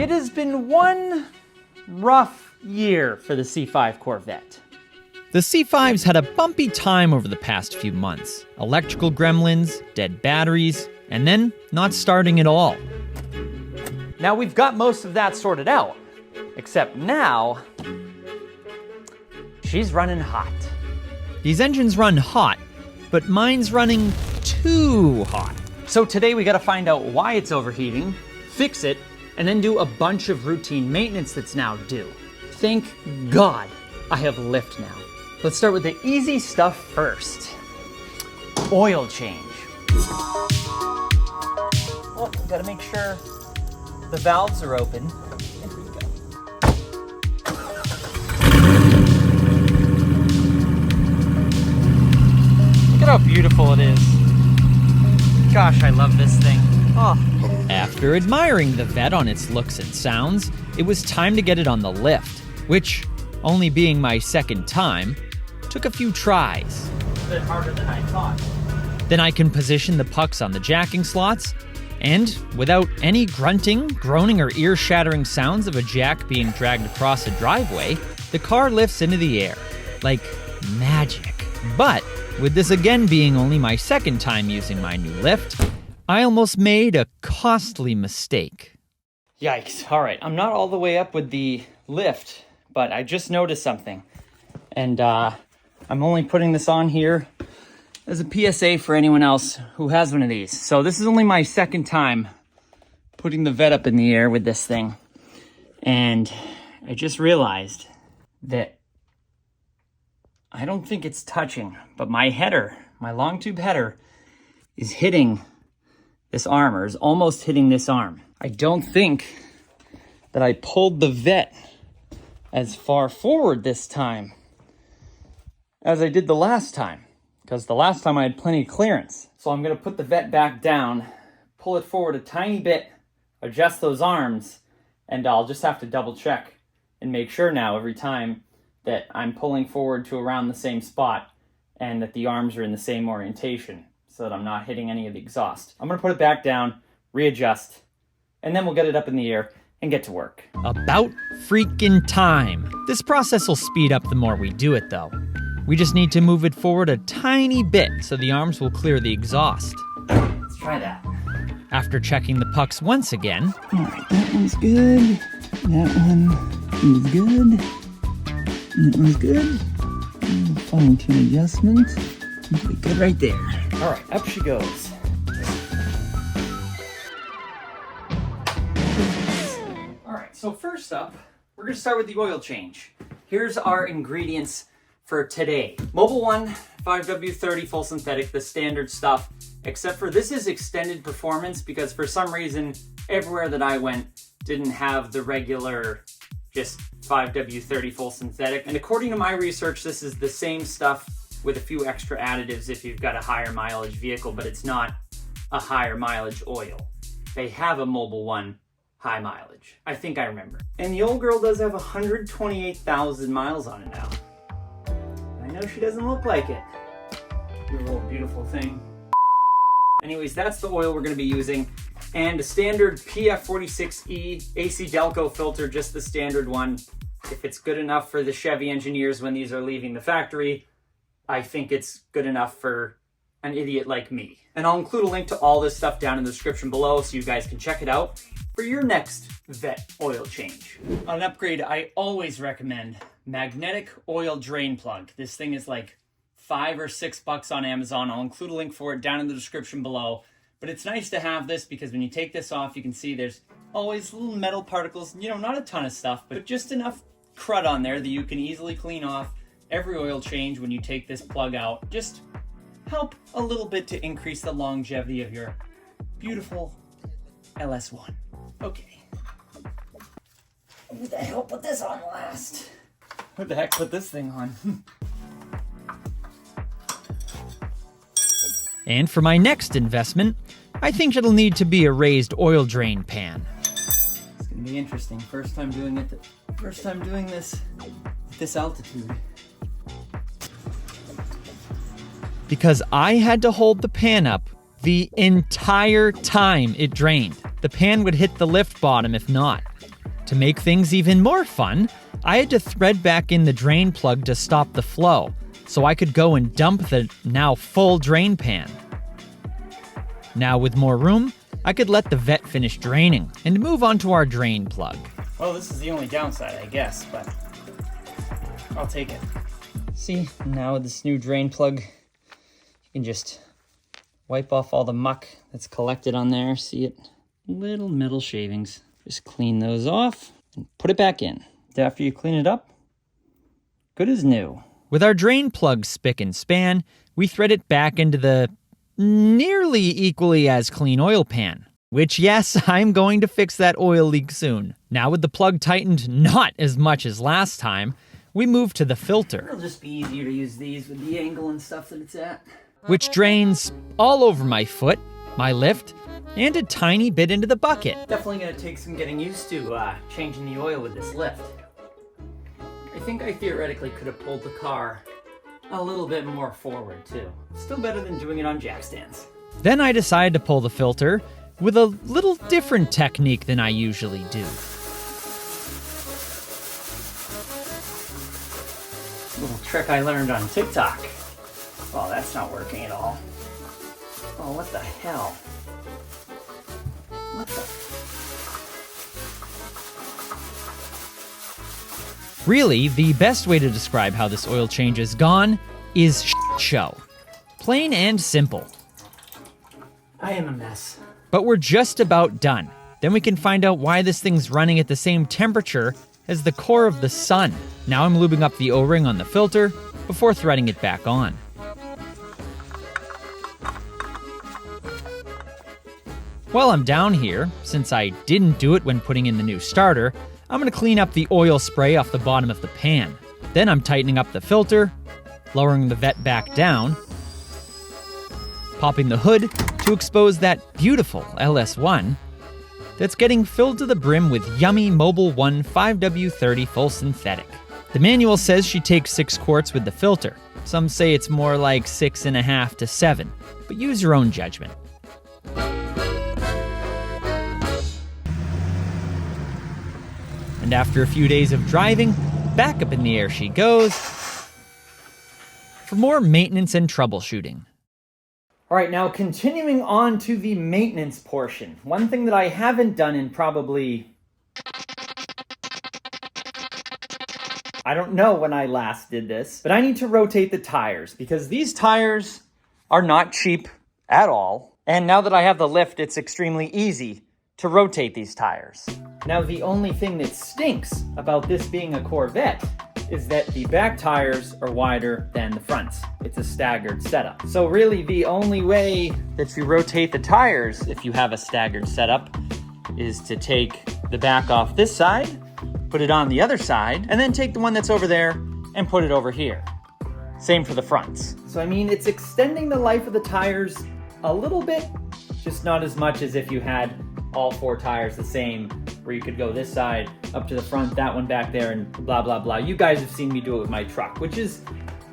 It has been one rough year for the C5 Corvette. The C5's had a bumpy time over the past few months. Electrical gremlins, dead batteries, and then not starting at all. Now we've got most of that sorted out, except now, she's running hot. These engines run hot, but mine's running too hot. So today we gotta find out why it's overheating, fix it, and then do a bunch of routine maintenance that's now due. Thank God I have lift now. Let's start with the easy stuff first. Oil change. Oh, gotta make sure the valves are open. There we go. Look at how beautiful it is. Gosh, I love this thing. Oh. After admiring the Vette on its looks and sounds, it was time to get it on the lift, which, only being my second time, took a few tries. A bit harder than I thought. Then I can position the pucks on the jacking slots, and without any grunting, groaning, or ear-shattering sounds of a jack being dragged across a driveway, the car lifts into the air, like magic. But with this again being only my second time using my new lift, I almost made a costly mistake. Yikes. All right, I'm not all the way up with the lift, but I just noticed something. And I'm only putting this on here as a PSA for anyone else who has one of these. So this is only my second time putting the Vette up in the air with this thing. And I just realized that I don't think it's touching, but my header, my long tube header, is hitting this arm, or is almost hitting this arm. I don't think that I pulled the Vette as far forward this time as I did the last time, because the last time I had plenty of clearance. So I'm gonna put the Vette back down, pull it forward a tiny bit, adjust those arms, and I'll just have to double check and make sure now every time that I'm pulling forward to around the same spot and that the arms are in the same orientation so that I'm not hitting any of the exhaust. I'm gonna put it back down, readjust, and then we'll get it up in the air and get to work. About freaking time. This process will speed up the more we do it, though. We just need to move it forward a tiny bit so the arms will clear the exhaust. Let's try that. After checking the pucks once again. All right, that one's good. That one is good. That one's good. Fine-tune adjustment. Pretty good right there. All right, up she goes. All right, so first up, we're gonna start with the oil change. Here's our ingredients for today. Mobil 1, 5W30 full synthetic, the standard stuff, except for this is extended performance because for some reason, everywhere that I went didn't have the regular just 5W30 full synthetic. And according to my research, this is the same stuff with a few extra additives if you've got a higher mileage vehicle, but it's not a higher mileage oil. They have a Mobil 1 high mileage. I think I remember. And the old girl does have 128,000 miles on it now. I know she doesn't look like it. You little beautiful thing. Anyways, that's the oil we're gonna be using. And a standard PF46E AC Delco filter, just the standard one. If it's good enough for the Chevy engineers when these are leaving the factory, I think it's good enough for an idiot like me. And I'll include a link to all this stuff down in the description below so you guys can check it out for your next Vette oil change. On an upgrade, I always recommend magnetic oil drain plug. This thing is like $5 or $6 on Amazon. I'll include a link for it down in the description below. But it's nice to have this because when you take this off, you can see there's always little metal particles, you know, not a ton of stuff, but just enough crud on there that you can easily clean off every oil change when you take this plug out. Just help a little bit to increase the longevity of your beautiful LS1. Okay. Who the hell put this on last? Who the heck put this thing on? And for my next investment, I think it'll need to be a raised oil drain pan. It's gonna be interesting. First time doing this at this altitude. Because I had to hold the pan up the entire time it drained. The pan would hit the lift bottom if not. To make things even more fun, I had to thread back in the drain plug to stop the flow, so I could go and dump the now full drain pan. Now with more room, I could let the vet finish draining and move on to our drain plug. Well, this is the only downside, I guess, but I'll take it. See, now with this new drain plug, you can just wipe off all the muck that's collected on there. See it? Little metal shavings. Just clean those off and put it back in. After you clean it up, good as new. With our drain plug spick and span, we thread it back into the nearly equally as clean oil pan. Which, yes, I'm going to fix that oil leak soon. Now with the plug tightened not as much as last time, we move to the filter. It'll just be easier to use these with the angle and stuff that it's at. Which drains all over my foot, my lift, and a tiny bit into the bucket. Definitely gonna take some getting used to changing the oil with this lift. I think I theoretically could have pulled the car a little bit more forward too. Still better than doing it on jack stands. Then I decided to pull the filter with a little different technique than I usually do. Little trick I learned on TikTok. Oh, that's not working at all. Oh, what the hell? What the? Really, the best way to describe how this oil change is gone is show. Plain and simple. I am a mess. But we're just about done. Then we can find out why this thing's running at the same temperature as the core of the sun. Now I'm lubing up the O-ring on the filter before threading it back on. While I'm down here, since I didn't do it when putting in the new starter, I'm going to clean up the oil spray off the bottom of the pan. Then I'm tightening up the filter, lowering the vet back down, popping the hood to expose that beautiful LS1 that's getting filled to the brim with yummy Mobil 1 5W30 full synthetic. The manual says she takes 6 quarts with the filter. Some say it's more like 6.5 to 7, but use your own judgment. And after a few days of driving, back up in the air she goes for more maintenance and troubleshooting. All right, now continuing on to the maintenance portion. One thing that I haven't done in probably, I don't know when I last did this, but I need to rotate the tires because these tires are not cheap at all. And now that I have the lift, it's extremely easy to rotate these tires. Now, the only thing that stinks about this being a Corvette is that the back tires are wider than the fronts. It's a staggered setup. So really the only way that you rotate the tires if you have a staggered setup is to take the back off this side, put it on the other side, and then take the one that's over there and put it over here. Same for the fronts. So I mean, it's extending the life of the tires a little bit, just not as much as if you had all 4 tires the same, where you could go this side up to the front, that one back there, and blah, blah, blah. You guys have seen me do it with my truck, which is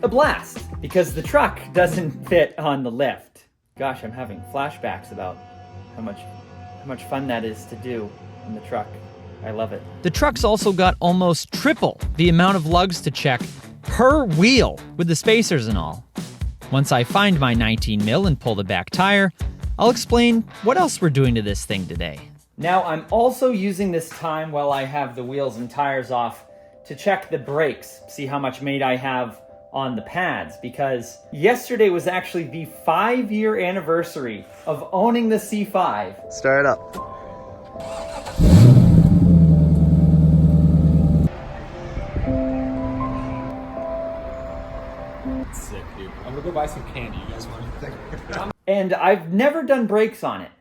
a blast because the truck doesn't fit on the lift. Gosh, I'm having flashbacks about how much fun that is to do in the truck. I love it. The truck's also got almost triple the amount of lugs to check per wheel with the spacers and all. Once I find my 19 mil and pull the back tire, I'll explain what else we're doing to this thing today. Now, I'm also using this time while I have the wheels and tires off to check the brakes, see how much weight I have on the pads, because yesterday was actually the 5-year anniversary of owning the C5. Start it up. Sick, dude. I'm gonna go buy some candy. You guys want? And I've never done brakes on it.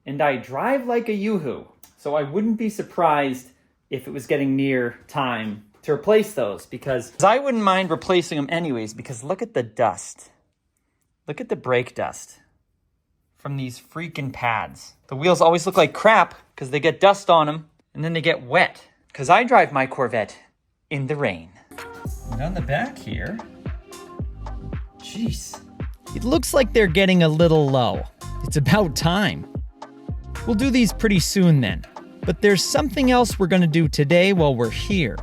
And I drive like a yoo-hoo. So I wouldn't be surprised if it was getting near time to replace those, because I wouldn't mind replacing them anyways, because look at the dust. Look at the brake dust from these freaking pads. The wheels always look like crap because they get dust on them and then they get wet. Because I drive my Corvette in the rain. And on the back here, jeez. It looks like they're getting a little low. It's about time. We'll do these pretty soon then. But there's something else we're gonna do today while we're here.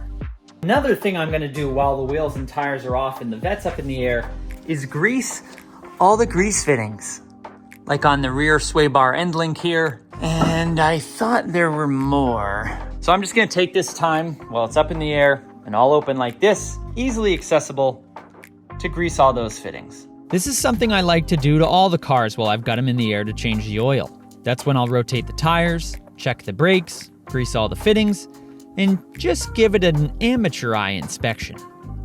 Another thing I'm gonna do while the wheels and tires are off and the vet's up in the air is grease all the grease fittings. Like on the rear sway bar end link here. And I thought there were more. So I'm just gonna take this time while it's up in the air and all open like this, easily accessible, to grease all those fittings. This is something I like to do to all the cars while I've got them in the air to change the oil. That's when I'll rotate the tires, check the brakes, grease all the fittings, and just give it an amateur eye inspection.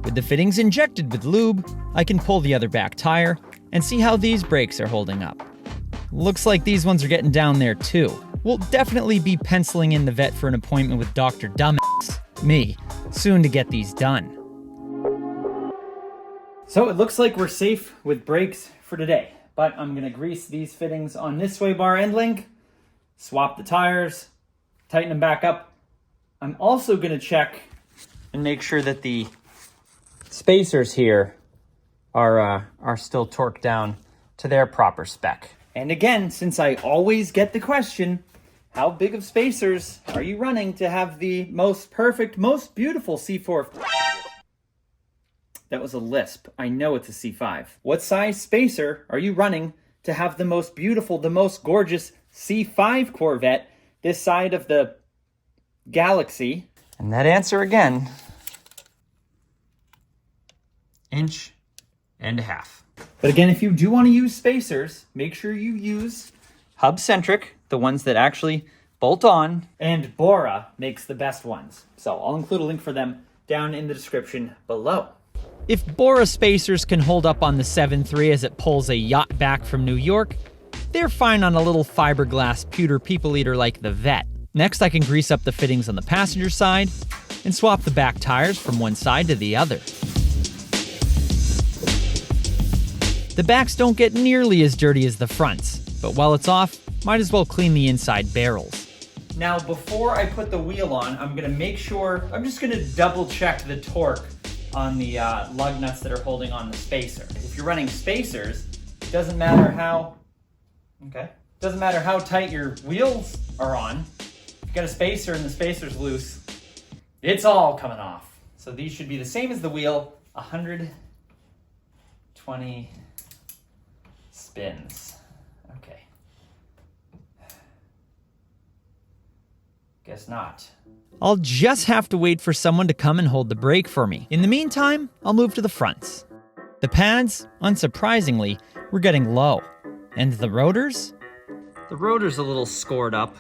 With the fittings injected with lube, I can pull the other back tire and see how these brakes are holding up. Looks like these ones are getting down there too. We'll definitely be penciling in the vet for an appointment with Dr. Dumbass, me, soon to get these done. So it looks like we're safe with brakes for today, but I'm gonna grease these fittings on this sway bar end link, swap the tires, tighten them back up. I'm also gonna check and make sure that the spacers here are still torqued down to their proper spec. And again, since I always get the question, how big of spacers are you running to have the most perfect, most beautiful C4? That was a lisp. I know it's a C5. What size spacer are you running to have the most beautiful, the most gorgeous C5 Corvette this side of the galaxy? And that answer again, 1.5 inches. But again, if you do want to use spacers, make sure you use hub-centric, the ones that actually bolt on, and Bora makes the best ones. So I'll include a link for them down in the description below. If Bora spacers can hold up on the 7.3 as it pulls a yacht back from New York, they're fine on a little fiberglass pewter people eater like the Vet. Next, I can grease up the fittings on the passenger side and swap the back tires from one side to the other. The backs don't get nearly as dirty as the fronts, but while it's off, might as well clean the inside barrels. Now, before I put the wheel on, I'm just gonna double check the torque on the lug nuts that are holding on the spacer. If you're running spacers, it doesn't matter how tight your wheels are on. If you got a spacer and the spacer's loose, it's all coming off. So these should be the same as the wheel, 120 spins. Okay. Guess not. I'll just have to wait for someone to come and hold the brake for me. In the meantime, I'll move to the fronts. The pads, unsurprisingly, were getting low. And the rotors? The rotor's a little scored up.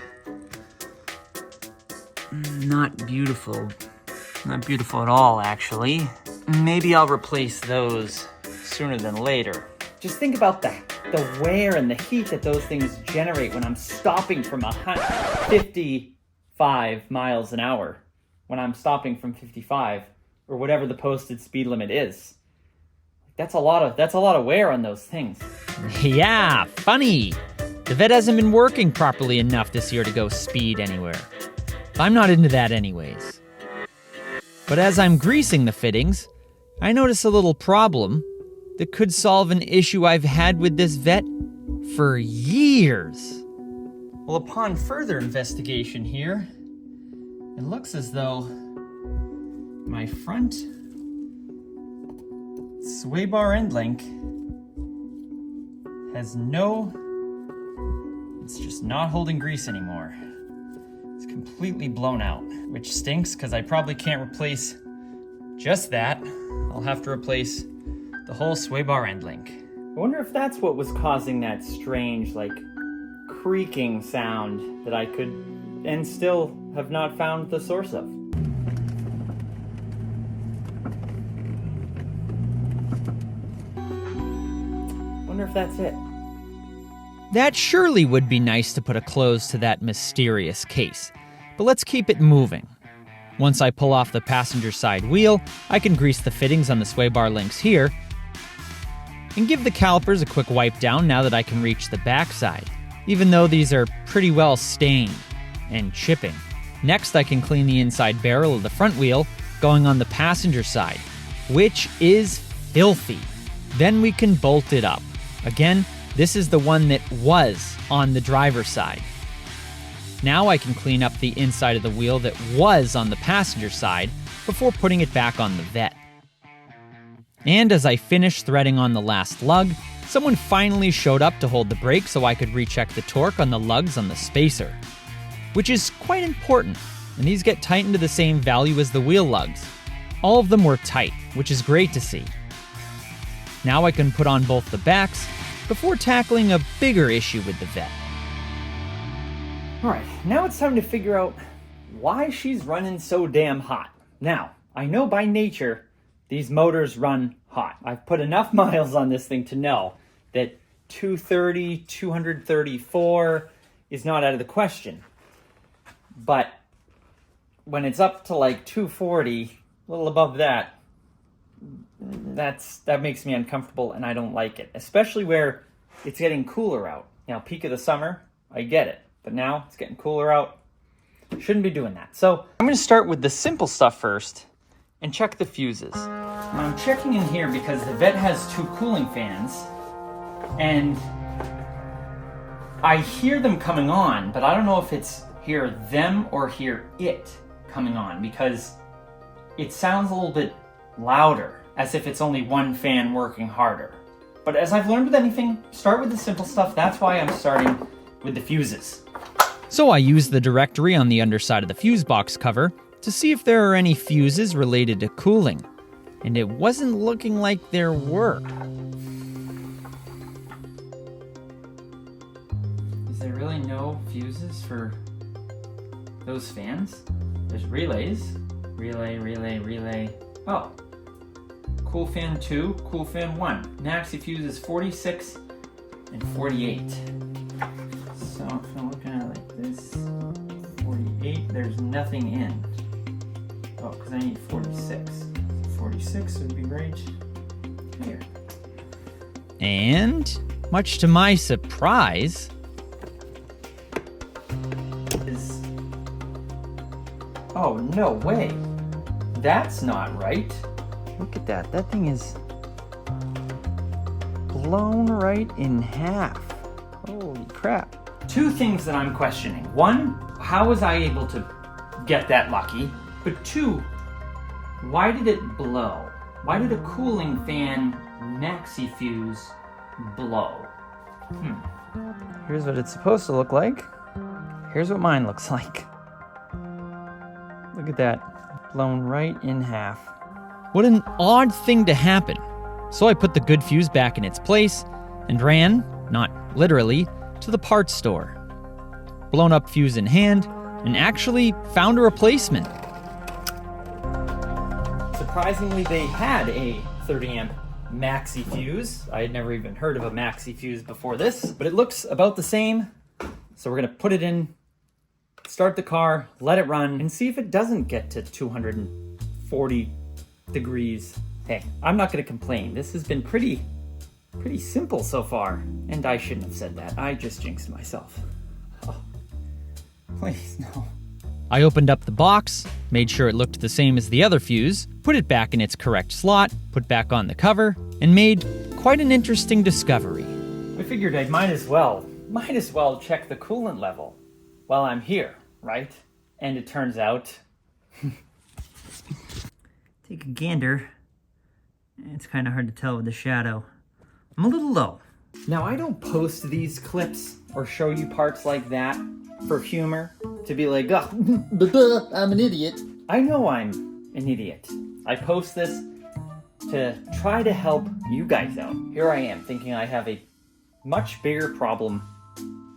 Not beautiful. Not beautiful at all, actually. Maybe I'll replace those sooner than later. Just think about the wear and the heat that those things generate when I'm stopping from 55 miles an hour. When I'm stopping from 55, or whatever the posted speed limit is. That's a lot of wear on those things. Yeah, funny. The Vet hasn't been working properly enough this year to go speed anywhere. I'm not into that anyways. But as I'm greasing the fittings, I notice a little problem that could solve an issue I've had with this Vet for years. Well, upon further investigation here, it looks as though my front sway bar end link has it's just not holding grease anymore. It's completely blown out, which stinks because I probably can't replace just that. I'll have to replace the whole sway bar end link. I wonder if that's what was causing that strange, creaking sound that I could and still have not found the source of. Wonder if that's it. That surely would be nice to put a close to that mysterious case, but let's keep it moving. Once I pull off the passenger side wheel, I can grease the fittings on the sway bar links here and give the calipers a quick wipe down now that I can reach the backside, even though these are pretty well stained and chipping. Next, I can clean the inside barrel of the front wheel going on the passenger side, which is filthy. Then we can bolt it up. Again, this is the one that was on the driver's side. Now I can clean up the inside of the wheel that was on the passenger side before putting it back on the Vette. And as I finished threading on the last lug, someone finally showed up to hold the brake so I could recheck the torque on the lugs on the spacer, which is quite important, and these get tightened to the same value as the wheel lugs. All of them were tight, which is great to see. Now I can put on both the backs before tackling a bigger issue with the Vette. Alright, now it's time to figure out why she's running so damn hot. Now, I know by nature these motors run hot. I've put enough miles on this thing to know that 230, 234 is not out of the question. But when it's up to like 240, a little above that, that makes me uncomfortable and I don't like it. Especially where it's getting cooler out. Now, peak of the summer, I get it. But now it's getting cooler out. Shouldn't be doing that. So I'm going to start with the simple stuff first and check the fuses. Now, I'm checking in here because the Vette has 2 cooling fans and I hear them coming on, but I don't know if it's hear them or hear it coming on because it sounds a little bit louder, as if it's only one fan working harder. But as I've learned with anything, start with the simple stuff. That's why I'm starting with the fuses. So I used the directory on the underside of the fuse box cover to see if there are any fuses related to cooling, and it wasn't looking like there were. Is there really no fuses for those fans? There's relays. Relay. Oh. Cool fan 2, cool fan 1. Maxi fuse is 46 and 48. So if I'm looking at it like this, 48, there's nothing in. Oh, because I need 46. 46 would be right here. And, much to my surprise, Oh, no way. That's not right. Look at that. That thing is blown right in half. Holy crap. 2 things that I'm questioning. 1, how was I able to get that lucky? But 2, why did it blow? Why did a cooling fan maxi fuse blow? Here's what it's supposed to look like. Here's what mine looks like. Look at that. Blown right in half. what an odd thing to happen. So I put the good fuse back in its place and ran, not literally, to the parts store. Blown up fuse in hand, and actually found a replacement. Surprisingly, they had a 30 amp maxi fuse. I had never even heard of a maxi fuse before this, but it looks about the same. So we're gonna put it in, start the car, let it run, and see if it doesn't get to 240 degrees. Hey, I'm not gonna complain. This has been pretty simple so far. And I shouldn't have said that. I just jinxed myself. Oh, please, no. I opened up the box, made sure it looked the same as the other fuse, put it back in its correct slot, put back on the cover, and made quite an interesting discovery. I figured I might as well check the coolant level while I'm here, right? And it turns out, take a gander. It's kind of hard to tell with the shadow. I'm a little low. Now, I don't post these clips or show you parts like that for humor, to be like, oh, I'm an idiot. I know I'm an idiot. I post this to try to help you guys out. Here I am thinking I have a much bigger problem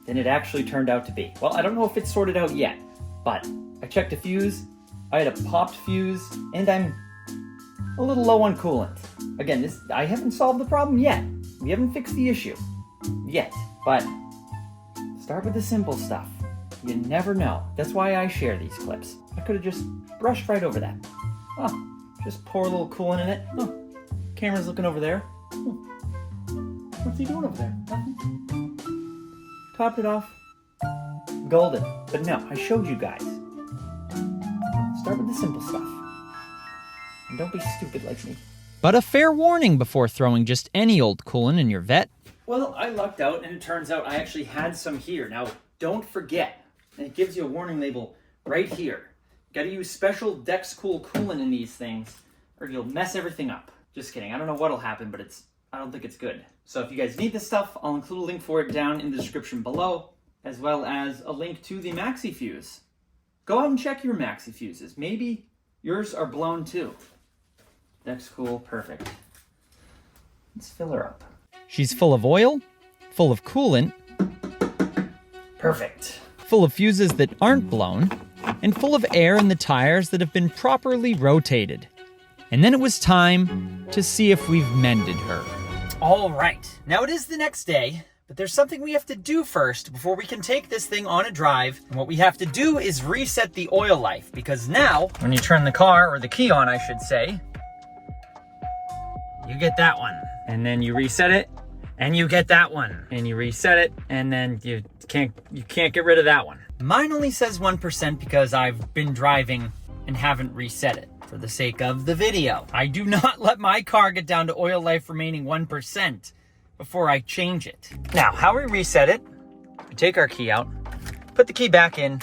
than it actually turned out to be. Well, I don't know if it's sorted out yet, but I checked a fuse, I had a popped fuse, and I'm a little low on coolant. Again, I haven't solved the problem yet. We haven't fixed the issue yet, but start with the simple stuff. You never know. That's why I share these clips. I could have just brushed right over that. Oh, just pour a little coolant in it. Oh, camera's looking over there. Oh, what's he doing over there? Nothing. Topped it off. Golden. But no, I showed you guys. Start with the simple stuff. And don't be stupid like me. But a fair warning before throwing just any old coolant in your Vette. Well, I lucked out, and it turns out I actually had some here. Now, don't forget, And it gives you a warning label right here. Got to use special Dexcool coolant in these things or you'll mess everything up. Just kidding. I don't know what'll happen, but I don't think it's good. So if you guys need this stuff, I'll include a link for it down in the description below, as well as a link to the maxi fuse. Go out and check your maxi fuses. Maybe yours are blown too. Dexcool, perfect. Let's fill her up. She's full of oil, full of coolant, Perfect. full of fuses that aren't blown, and full of air in the tires that have been properly rotated. And then it was time to see if we've mended her. All right. Now it is the next day, but there's something we have to do first before we can take this thing on a drive. And what we have to do is reset the oil life, because now, when you turn the car, or the key on, I should say, you get that one. And then you reset it, and you get that one. And you reset it, and then you can't get rid of that one. Mine only says 1% because I've been driving and haven't reset it for the sake of the video. I do not let my car get down to oil life remaining 1% before I change it. Now, how we reset it, we take our key out, put the key back in,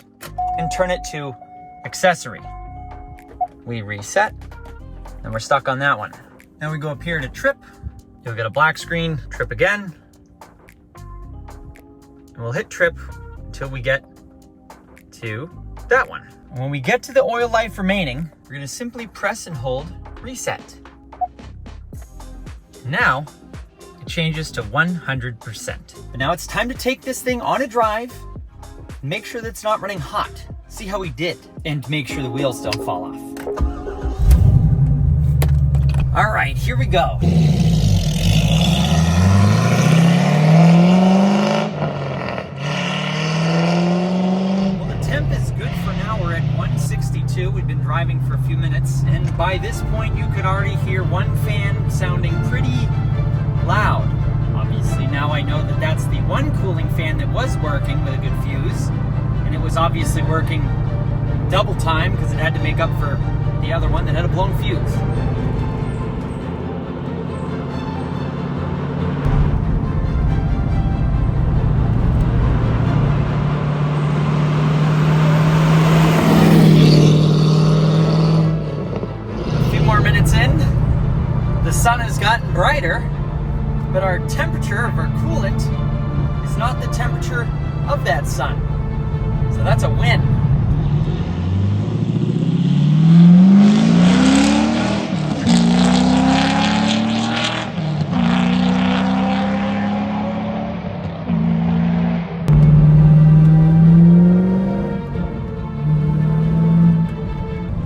and turn it to accessory. We reset, and we're stuck on that one. Then we go up here to trip. You'll get a black screen, trip again. And we'll hit trip until we get to that one. When we get to the oil life remaining, we're gonna simply press and hold reset. Now, it changes to 100%. But now it's time to take this thing on a drive, and make sure that it's not running hot. See how we did, and make sure the wheels don't fall off. All right, here we go. Well, the temp is good for now. We're at 162. We've been driving for a few minutes, and by this point, you could already hear one fan sounding pretty loud. Obviously, now I know that that's the one cooling fan that was working with a good fuse, and it was obviously working double time because it had to make up for the other one that had a blown fuse. The sun has gotten brighter, but our temperature of our coolant is not the temperature of that sun. So that's a win.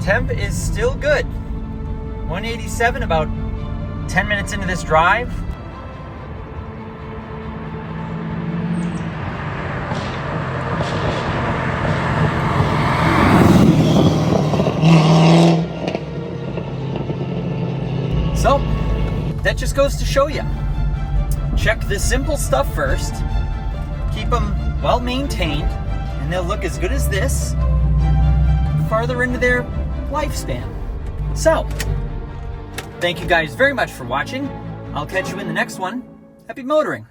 Temp is still good. 187 about 10 minutes into this drive. So, that just goes to show you. Check the simple stuff first. Keep them well maintained, and they'll look as good as this farther into their lifespan. So, thank you guys very much for watching. I'll catch you in the next one. Happy motoring.